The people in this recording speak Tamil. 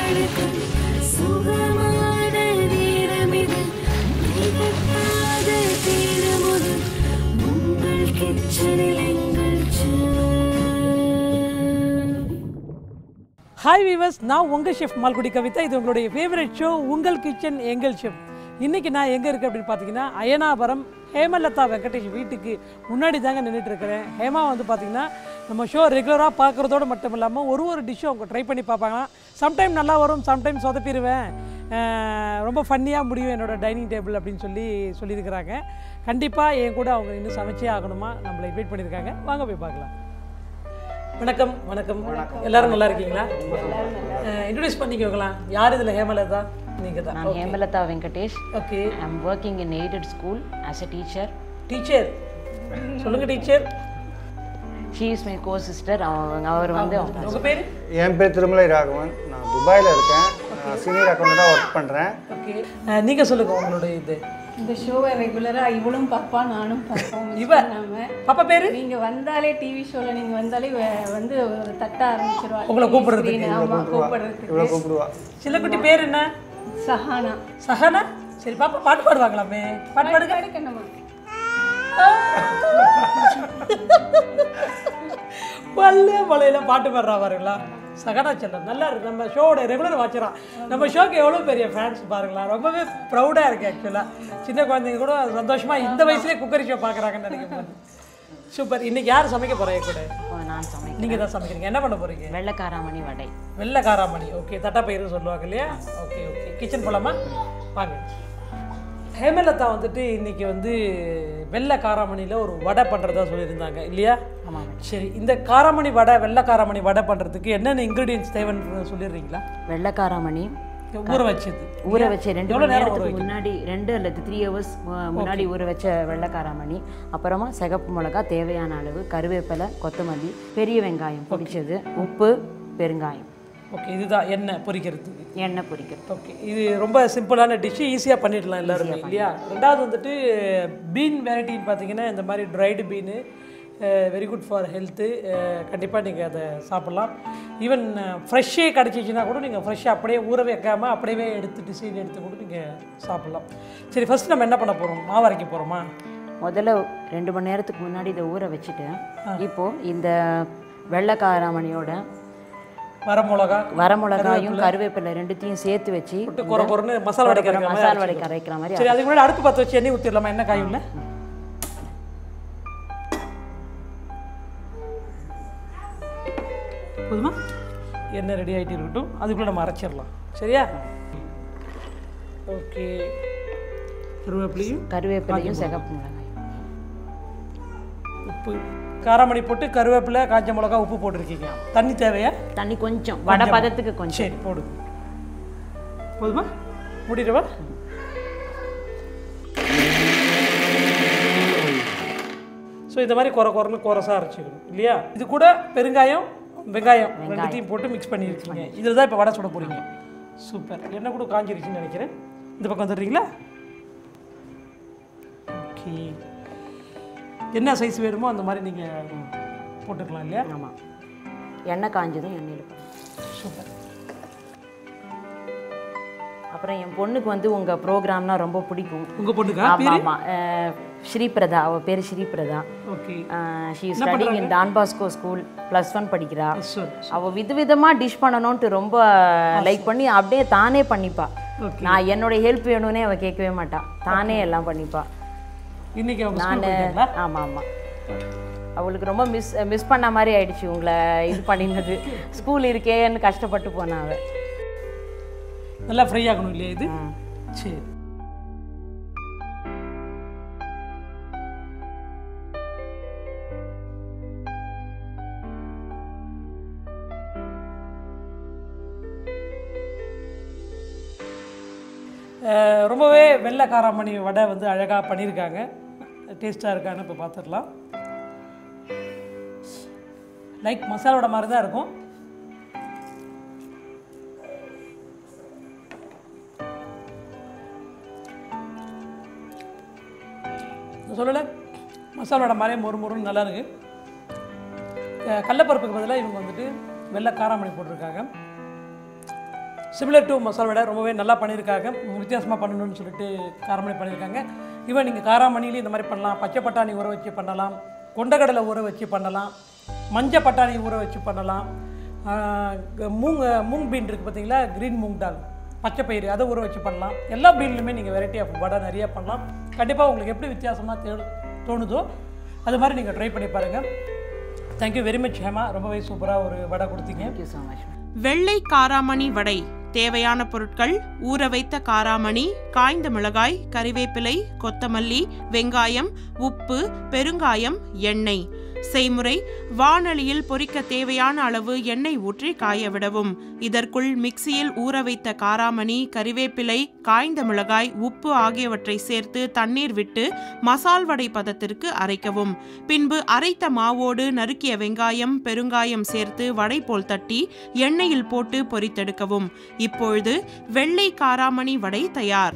Hi viewers, நான் உங்கள் ஷெஃப் மால்குடி கவிதா. இது உங்களுடைய ஃபேவரட் ஷோ உங்கள் கிச்சன் எங்கள் ஷெஃப். இன்றைக்கி நான் எங்கே இருக்குது அப்படின்னு பார்த்தீங்கன்னா அயனாபுரம் ஹேமலதா வெங்கடேஷ் வீட்டுக்கு முன்னாடி தாங்க நின்றுட்டு இருக்கிறேன். ஹேமா வந்து பார்த்திங்கன்னா நம்ம ஷோ ரெகுலராக பார்க்குறதோடு மட்டும் இல்லாமல் ஒரு டிஷ்ஷும் அவங்க ட்ரை பண்ணி பார்ப்பாங்க. சம்டைம் நல்லா வரும், சம்டைம் சொதப்பிடுவேன், ரொம்ப ஃபன்னியாக முடியும் என்னோடய டைனிங் டேபிள் அப்படின்னு சொல்லியிருக்கிறாங்க. கண்டிப்பாக என் கூட அவங்க இன்னும் சமைச்சே ஆகணுமா நம்மளை இன்வைட் பண்ணியிருக்காங்க. வாங்க போய் பார்க்கலாம். வணக்கம். வணக்கம். எல்லாரும் நல்லா இருக்கீங்களா? இன்ட்ரோடியூஸ் பண்ணிக்கோங்களா, யார் இதில்? ஹேமலதா, நீங்கள் தான். நான் Hemalatha Venkatesh. Okay. I am working in aided school as a teacher. Teacher சொல்லுங்கள். Teacher. She is my co sister. அவர் வந்து உங்கள் பேர்? என் பேர் திருமலை ராகவன். நான் துபாயில் இருக்கேன். சீனியர் அக்கௌண்டண்டாக ஒர்க் பண்ணுறேன். ஓகே. நீங்கள் சொல்லுங்கள் உங்களுடைய இது. இந்த ஷோவை ரெகுலராக இவளும் பார்ப்பா, நானும் பார்ப்போம். பாப்பா பேர்? நீங்கள் வந்தாலே டிவி ஷோவில் நீங்கள் வந்தாலே வந்து ஒரு தட்ட ஆரம்பிச்சிருவா உங்களை கூப்பிடுறதுக்கு. ஆமாம், கூப்பிடுறதுக்கு. இவ்வளோ கூப்பிடுவா. சிலக்குட்டி பேர் என்ன? சஹானா. சஹானா. சரி, பாப்பா பாட்டு பாடுவாங்களாமே? பாட்டு பாடுங்க. எடுக்கணுமா? மலையில பாட்டு பாடுறா பாருங்களா சகனா செல்லம். நல்லா இருக்கு. நம்ம ஷோவோட ரெகுலர் வாட்சரா. நம்ம ஷோக்கு எவ்வளோ பெரிய ஃபேன்ஸ் பாருங்களா. ரொம்பவே ப்ரௌடாக இருக்குது ஆக்சுவலாக. சின்ன குழந்தைங்க கூட சந்தோஷமாக இந்த வயசுலேயே குக்கரி ஷோ பார்க்குறாங்கன்னு நினைக்கிறேன். சூப்பர். இன்றைக்கி யார் சமைக்க போகிறேன் கூட? நான் சமைக்கிறேன். நீங்கள் தான் சமைக்கிறீங்க. என்ன பண்ண போகிறீங்க? வெள்ளைக்காராமணி வடை. வெள்ளைக்காராமணி. ஓகே. தட்டாப்பயிறு சொல்லுவாங்க இல்லையா? Okay okay. கிச்சன் போகலாமா? வாங்க. ஹேமலதா வந்துட்டு இன்றைக்கி வந்து வெள்ளை காராமணியில் ஒரு வடை பண்ணுறதா சொல்லியிருந்தாங்க இல்லையா? ஆமாம். சரி, இந்த காராமணி வடை, வெள்ளை காராமணி வடை பண்ணுறதுக்கு என்னென்ன இன்க்ரீடியன்ஸ் தேவைன்னு சொல்லிடுறீங்களா? வெள்ளைக்காராமணி ஊற வச்சது. ஊற வச்ச 2 மணி நேரத்துக்கு முன்னாடி 2 அல்லது 3 hours முன்னாடி ஊற வச்ச வெள்ளைக்காராமணி. அப்புறமா சிகப்பு மிளகா தேவையான அளவு, கருவேப்பிலை, கொத்தமல்லி, பெரிய வெங்காயம் பிடிச்சது, உப்பு, பெருங்காயம். ஓகே. இதுதான் எண்ணெய் பொரிக்கிறதுக்கு. எண்ணெய் பொரிக்கிறது. ஓகே. இது ரொம்ப சிம்பிளான டிஷ்ஷு, ஈஸியாக பண்ணிடலாம் எல்லாருமே இல்லையா? ரெண்டாவது வந்துட்டு பீன் வெரைட்டின்னு பார்த்தீங்கன்னா இந்த மாதிரி dried bean very good for health. கண்டிப்பாக நீங்கள் அதை சாப்பிட்லாம். ஈவன் ஃப்ரெஷ்ஷே கிடச்சிச்சின்னா கூட நீங்கள் ஃப்ரெஷ்ஷாக அப்படியே ஊற வைக்காமல் அப்படியே எடுத்துட்டு சீடு எடுத்து கூட நீங்கள் சாப்பிட்லாம். சரி, ஃபஸ்ட் நம்ம என்ன பண்ண போகிறோம்? மாவு அரைக்க போகிறோமா? முதல்ல 2 மணி நேரத்துக்கு முன்னாடி இதை ஊற வச்சுட்டு இப்போது இந்த வெள்ளைக்காராமணியோட வரமிளகாயும் கருவேப்பிலை 2த்தையும் சேர்த்து வச்சு மசாலா வடை கரைக்கிற மாதிரி. சரி, அதுக்கு முன்னாடி அடுப்பு பற்ற வச்சு எண்ணெய் ஊற்றிடலாமா? என்ன காயும் இல்லை? போதுமா? எண்ணெய் ரெடி ஆகிட்டு இருக்கட்டும். அதுக்குள்ளே நம்ம அரைச்சிடலாம். சரியா? ஓகே. கருவேப்பிலையும் சிகப்பு மிளகாயும், உப்பு, காராமணி போட்டு கருவேப்பிலை, காஞ்ச மிளகா, உப்பு போட்டிருக்கீங்க. தண்ணி தேவையா? தண்ணி கொஞ்சம், வடை பதத்துக்கு கொஞ்சம். சரி, போடு. போதுமா? மூடிடுவா? ஸோ இந்த மாதிரி குறசாக அரைச்சிக்கணும் இல்லையா? இது கூட பெருங்காயம், வெங்காயம் 2த்தையும் போட்டு மிக்ஸ் பண்ணியிருக்கீங்க. இதில் தான் இப்போ வடை சுட போகிறீங்க. சூப்பர். எண்ணெய் கூட காஞ்சிருச்சுன்னு நினைக்கிறேன். இந்த பக்கம் வந்துடுறீங்களா? ஓகே. என்ன சைஸ் வேணுமோ அந்த மாதிரி நீங்கள் போட்டுக்கலாம் இல்லையா? ஆமாம். எண்ணெய் காஞ்சதும் எண்ணெயில். சூப்பர். அப்புறம் என் பொண்ணுக்கு வந்து உங்கள் ப்ரோக்ராம்னா ரொம்ப பிடிக்கும். உங்கள் பொண்ணுக்கா? ஆமாம் ஆமாம். ஸ்ரீபிரதா, அவள் பேர் Sriprada. Okay. She is studying in Don Bosco school, +1 படிக்கிறா. அவள் விதவிதமாக டிஷ் பண்ணணும்ன்ட்டு ரொம்ப லைக் பண்ணி அப்படியே தானே பண்ணிப்பா. நான் என்னுடைய ஹெல்ப் வேணும்னே அவள் கேட்கவே மாட்டாள், தானே எல்லாம் பண்ணிப்பா. இன்னைக்கு நான் ஆமாம் ஆமாம். அவளுக்கு ரொம்ப மிஸ் பண்ண மாதிரி ஆயிடுச்சு உங்களை இது பண்ணினது. ஸ்கூல் இருக்கேன்னு கஷ்டப்பட்டு போனா அவள். நல்லா ஃப்ரை ஆகணும் இல்லையா இது? சரி. ரொம்பவே வெள்ளை காராமணி வடை வந்து அழகாக பண்ணியிருக்காங்க. டேஸ்ட்டாக இருக்கான்னு இப்போ பார்த்துடலாம். லைக் மசாலோட மாதிரி தான் இருக்கும். சொல்லலை, மசாலோட மாதிரியே மொறுமொறுன்னு நல்லா இருக்குது. கடலைப்பருப்புக்கு பதிலாக இவங்க வந்துட்டு வெள்ளை காராமணி போட்டிருக்காங்க. சிமிலர் டு மசால் வடை ரொம்பவே நல்லா பண்ணியிருக்காங்க. வித்தியாசமாக பண்ணணும்னு சொல்லிட்டு காராமணி பண்ணியிருக்காங்க. ஈவன் நீங்கள் காராமணிலையும் இந்த மாதிரி பண்ணலாம். பச்சை பட்டாணி ஊற வச்சு பண்ணலாம், கொண்டக்கடலை ஊற வச்சு பண்ணலாம், மஞ்சள் பட்டாணி ஊற வச்சு பண்ணலாம், மூங் பீன் இருக்குது பார்த்தீங்களா, க்ரீன் மூங் டால் பச்சை பயிறு அதை ஊற வச்சு பண்ணலாம். எல்லா பீன்லையுமே நீங்கள் வெரைட்டி ஆஃப் வடை நிறையா பண்ணலாம். கண்டிப்பாக உங்களுக்கு எப்படி வித்தியாசமாக தோணுதோ அது மாதிரி நீங்கள் ட்ரை பண்ணி பாருங்கள். தேங்க்யூ வெரி மச் ஹேமா, ரொம்பவே சூப்பராக ஒரு வடை கொடுத்தீங்க. Thank you so much. வெள்ளை காராமணி வடை. தேவையான பொருட்கள்: ஊற வைத்த காராமணி, காய்ந்த மிளகாய், கறிவேப்பிலை, கொத்தமல்லி, வெங்காயம், உப்பு, பெருங்காயம், எண்ணெய். செய்முறை: வாணலியில் பொரிக்க தேவையான அளவு எண்ணெய் ஊற்றி காய விடவும். இதற்குள் மிக்சியில் ஊற வைத்த காராமணி, கறிவேப்பிலை, காய்ந்த மிளகாய், உப்பு ஆகியவற்றை சேர்த்து தண்ணீர் விட்டு மசால் வடை பதத்திற்கு அரைக்கவும். பின்பு அரைத்த மாவோடு நறுக்கிய வெங்காயம், பெருங்காயம் சேர்த்து வடை போல் தட்டி எண்ணெயில் போட்டு பொரித்தெடுக்கவும். இப்பொழுது வெள்ளை காராமணி வடை தயார்.